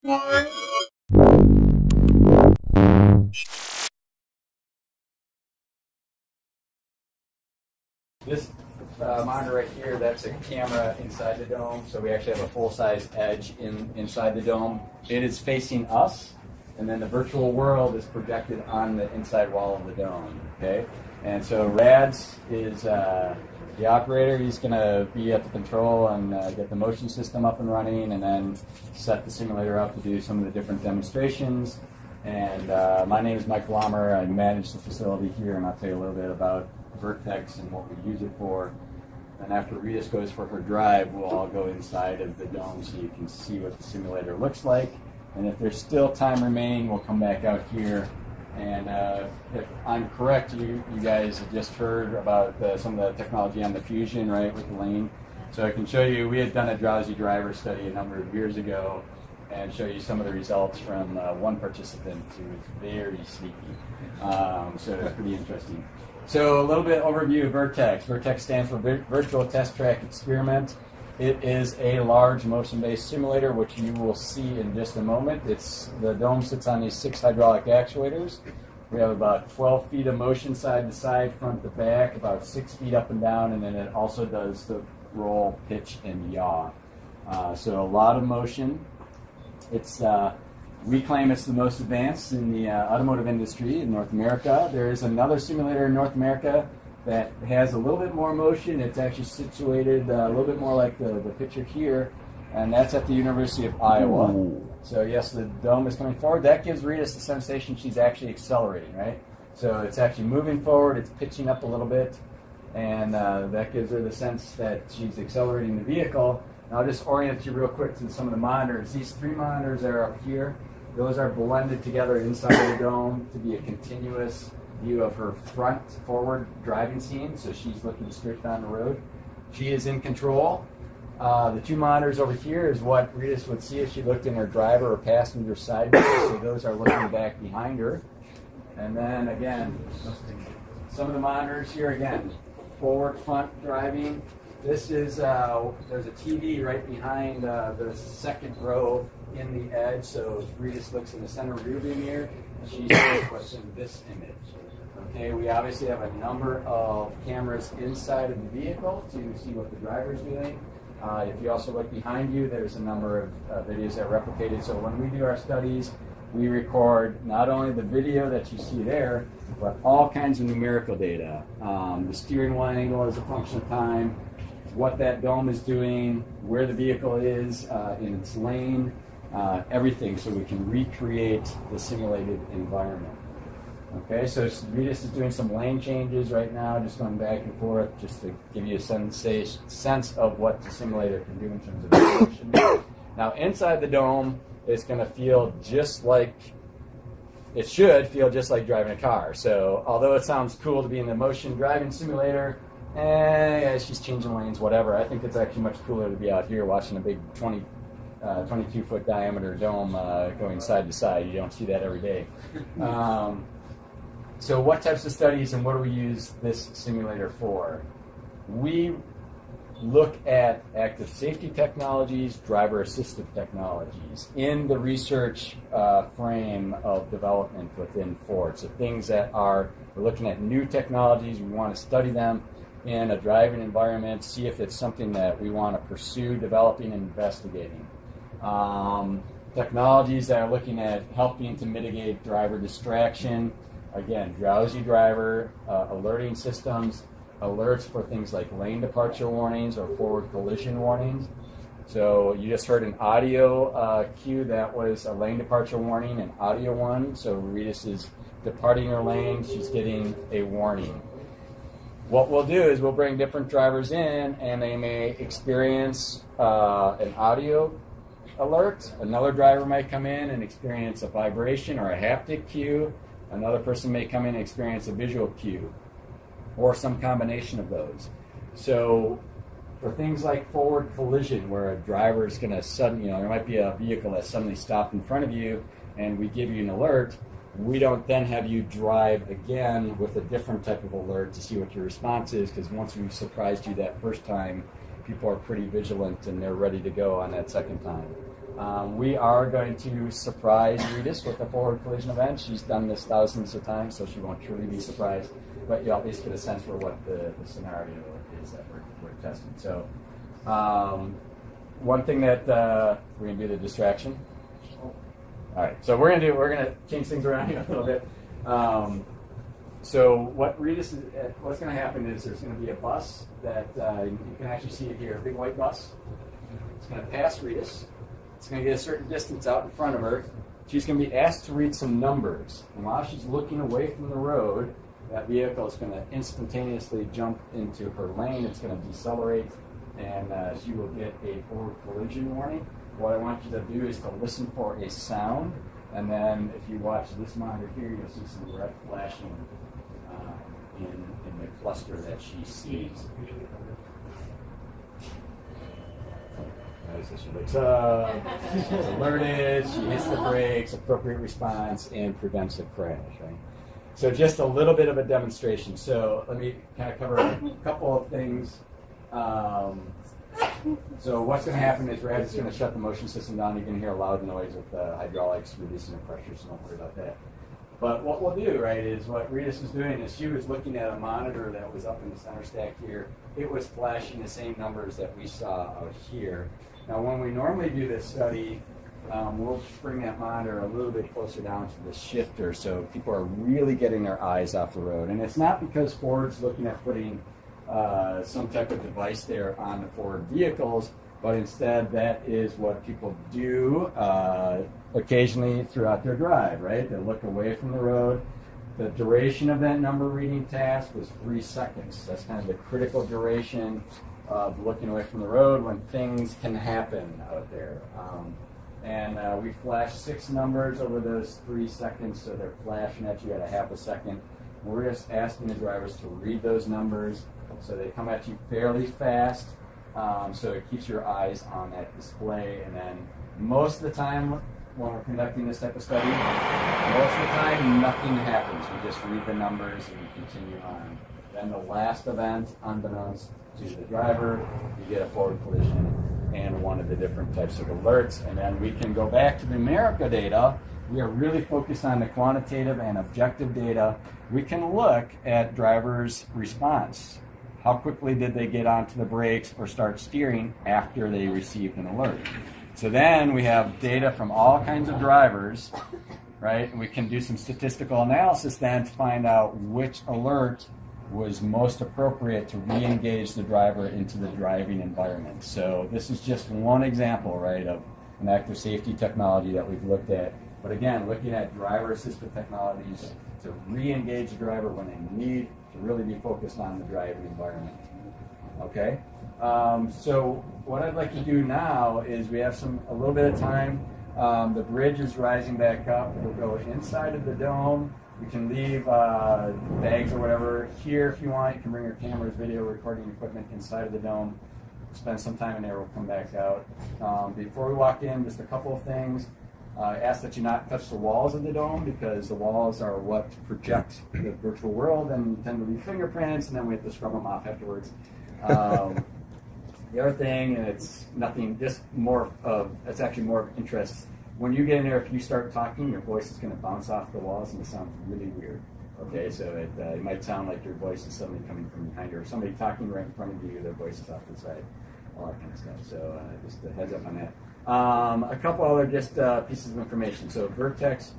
This monitor right here, that's a camera inside the dome. So we actually have a full-size edge inside the dome. It is facing us, and then the virtual world is projected on the inside wall of the dome. Okay, and so Rads is the operator. He's going to be at the control and get the motion system up and running, and then set the simulator up to do some of the different demonstrations. And my name is Mike Blommer. I manage the facility here, and I'll tell you a little bit about VIRTTEX and what we use it for. And after Ritas goes for her drive, we'll all go inside of the dome so you can see what the simulator looks like. And if there's still time remaining, we'll come back out here. And if I'm correct, you guys have just heard about some of the technology on the Fusion, right, with the lane. So I can show you, we had done a drowsy driver study a number of years ago and show you some of the results from one participant who was very sleepy. So it's pretty interesting. So a little bit overview of VIRTTEX. VIRTTEX stands for Virtual Test Track Experiment. It is a large motion-based simulator, which you will see in just a moment. The dome sits on these 6 hydraulic actuators. We have about 12 feet of motion side to side, front to back, about 6 feet up and down, and then it also does the roll, pitch, and yaw. So a lot of motion. We claim it's the most advanced in the automotive industry in North America. There is another simulator in North America that has a little bit more motion. It's actually situated a little bit more like the picture here, and that's at the University of Iowa. Ooh. So yes, the dome is coming forward. That gives Ritas the sensation she's actually accelerating, right? So it's actually moving forward, it's pitching up a little bit, and that gives her the sense that she's accelerating the vehicle. And I'll just orient you real quick to some of the monitors. These 3 monitors that are up here, those are blended together inside the dome to be a continuous view of her front forward driving scene. So she's looking straight down the road. She is in control. The 2 monitors over here is what Ritas would see if she looked in her driver or passenger side view. So those are looking back behind her. And then again, some of the monitors here again, forward front driving. This is, there's a TV right behind the second row in the edge, so if Ritas looks in the center rearview mirror, she sees what's in this image. Okay, we obviously have a number of cameras inside of the vehicle to see what the driver's doing. If you also look behind you, there's a number of videos that are replicated. So when we do our studies, we record not only the video that you see there, but all kinds of numerical data. The steering wheel angle is a function of time, what that dome is doing, where the vehicle is in its lane, everything, so we can recreate the simulated environment. Okay, so Ritas is doing some lane changes right now, just going back and forth, just to give you a sense of what the simulator can do in terms of motion. Now, inside the dome, it's going to feel just like, it should feel just like driving a car. So, although it sounds cool to be in the motion driving simulator, yeah, she's changing lanes, whatever. I think it's actually much cooler to be out here watching a big 22-foot diameter dome going side to side. You don't see that every day. So what types of studies and what do we use this simulator for? We look at active safety technologies, driver assistive technologies in the research frame of development within Ford. So things that we're looking at new technologies, we want to study them in a driving environment, see if it's something that we want to pursue developing and investigating. Technologies that are looking at helping to mitigate driver distraction, again, drowsy driver, alerting systems, alerts for things like lane departure warnings or forward collision warnings. So you just heard an audio cue that was a lane departure warning, an audio one. So Ritas is departing her lane, she's getting a warning. What we'll do is we'll bring different drivers in and they may experience an audio alert. Another driver might come in and experience a vibration or a haptic cue. Another person may come in and experience a visual cue or some combination of those. So for things like forward collision where a driver is going to suddenly, there might be a vehicle that suddenly stopped in front of you and we give you an alert, we don't then have you drive again with a different type of alert to see what your response is, because once we've surprised you that first time, people are pretty vigilant and they're ready to go on that second time. We are going to surprise Regis with a forward collision event. She's done this thousands of times, so she won't truly be surprised. But you at least get a sense for what the scenario is that we're testing. So one thing that we're going to do the distraction. All right, so we're gonna change things around here a little bit. So what's going to happen is there's going to be a bus that you can actually see it here, a big white bus. It's going to pass Regis. It's going to get a certain distance out in front of her. She's going to be asked to read some numbers, and while she's looking away from the road, that vehicle is going to instantaneously jump into her lane. It's going to decelerate, and she will get a forward collision warning. What I want you to do is to listen for a sound, and then if you watch this monitor here, you'll see some red flashing in the cluster that she sees. So she looks up, she's alerted, she hits the brakes, appropriate response, and prevents a crash. Right? So just a little bit of a demonstration. So let me kind of cover a couple of things. So what's going to happen is we're just going to shut the motion system down. You're going to hear a loud noise with the hydraulics reducing the pressure, so don't worry about that. But what we'll do, right, is what Regis was doing is she was looking at a monitor that was up in the center stack here. It was flashing the same numbers that we saw out here. Now, when we normally do this study, we'll bring that monitor a little bit closer down to the shifter so people are really getting their eyes off the road. And it's not because Ford's looking at putting some type of device there on the Ford vehicles, but instead that is what people do occasionally throughout their drive, right? They look away from the road. The duration of that number reading task was 3 seconds. That's kind of the critical duration of looking away from the road when things can happen out there. And we flashed 6 numbers over those 3 seconds, so they're flashing at you at a half a second. We're just asking the drivers to read those numbers so they come at you fairly fast, so it keeps your eyes on that display. And then most of the time when we're conducting this type of study, most of the time nothing happens. We just read the numbers and we continue on. Then the last event, unbeknownst to the driver, you get a forward collision and one of the different types of alerts. And then we can go back to the numerical data. We are really focused on the quantitative and objective data. We can look at drivers' response. How quickly did they get onto the brakes or start steering after they received an alert? So then we have data from all kinds of drivers, right? And we can do some statistical analysis then to find out which alert was most appropriate to re-engage the driver into the driving environment. So this is just one example, right, of an active safety technology that we've looked at. But again, looking at driver-assisted technologies to re-engage the driver when they need to really be focused on the driving environment. Okay? So what I'd like to do now is we have a little bit of time. The bridge is rising back up. We'll go inside of the dome. We can leave bags or whatever here if you want. You can bring your cameras, video recording equipment inside of the dome. Spend some time in there. We'll come back out. Before we walk in, just a couple of things. I ask that you not touch the walls of the dome because the walls are what project the virtual world and tend to leave fingerprints, and then we have to scrub them off afterwards. The other thing, and it's nothing, just more of, it's actually more of interest. When you get in there, if you start talking, your voice is going to bounce off the walls and it sounds really weird. Okay, so it might sound like your voice is suddenly coming from behind you, or somebody talking right in front of you, their voice is off to the side, all that kind of stuff. So just a heads up on that. A couple other just pieces of information. So VIRTTEX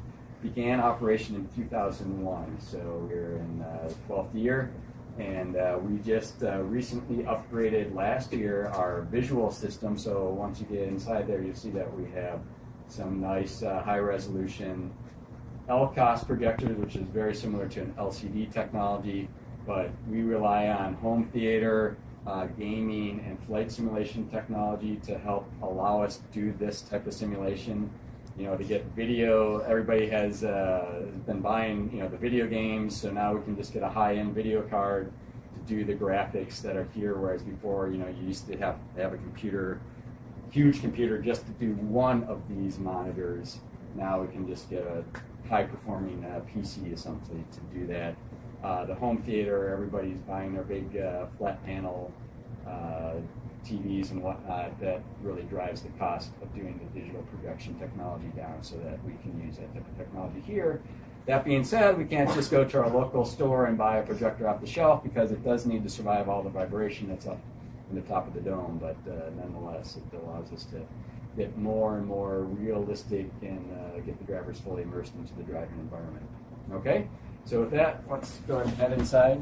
began operation in 2001, so we're in 12th year. And we just recently upgraded last year our visual system. So once you get inside there, you'll see that we have some nice high-resolution LCOS projectors, which is very similar to an LCD technology. But we rely on home theater, gaming, and flight simulation technology to help allow us to do this type of simulation. You know, to get video, everybody has been buying, the video games, so now we can just get a high-end video card to do the graphics that are here, whereas before, you used to have a computer, huge computer, just to do one of these monitors. Now we can just get a high-performing PC, essentially, to do that. The home theater, everybody's buying their big flat panel TVs and whatnot, that really drives the cost of doing the digital projection technology down so that we can use that type of technology here. That being said, we can't just go to our local store and buy a projector off the shelf because it does need to survive all the vibration that's up in the top of the dome, but nonetheless, it allows us to get more and more realistic and get the drivers fully immersed into the driving environment. Okay, so with that, let's go ahead and head inside.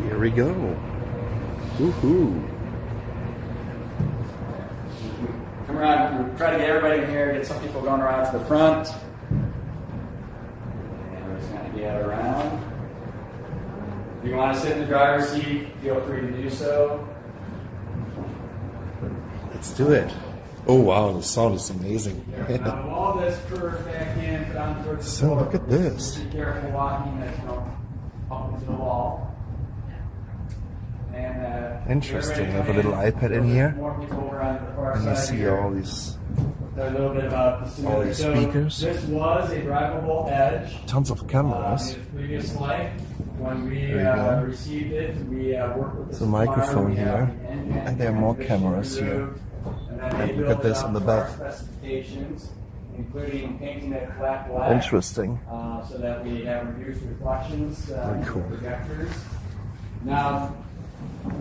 Here we go. Woohoo! Come around, we'll try to get everybody in here, get some people going around to the front. And we're just going to get around. If you want to sit in the driver's seat, feel free to do so. Let's do it. Oh wow, the sound is amazing. Now, wall this curve back in, put on towards the So floor. look at this. Be careful walking, that's up into the wall. And, Interesting. I have a little iPad in here, and you see all these speakers. This was a drivable edge. Tons of cameras. In its previous life, when we There you go. received it, we worked with the There's a microphone supplier. here, and there are more cameras here. And look at this in the back. Specifications, including painting it flat black. Interesting. So that we have reduced reflections. Very cool. Projectors. Now,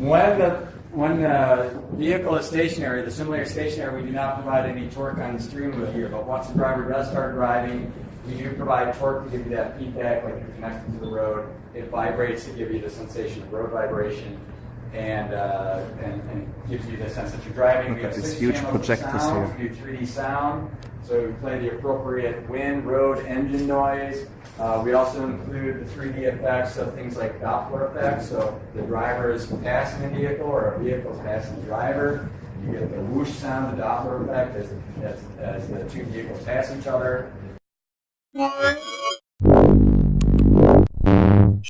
when the vehicle is stationary, the simulator is stationary, we do not provide any torque on the steering wheel here. But once the driver does start driving, we do provide torque to give you that feedback like you're connected to the road. It vibrates to give you the sensation of road vibration. And gives you the sense that you're driving. Look at these huge projectors here. We do 3D sound, so we play the appropriate wind, road, engine noise. We also include the 3D effects of things like Doppler effects, so the driver is passing a vehicle or a vehicle is passing the driver. You get the whoosh sound, the Doppler effect as the two vehicles pass each other.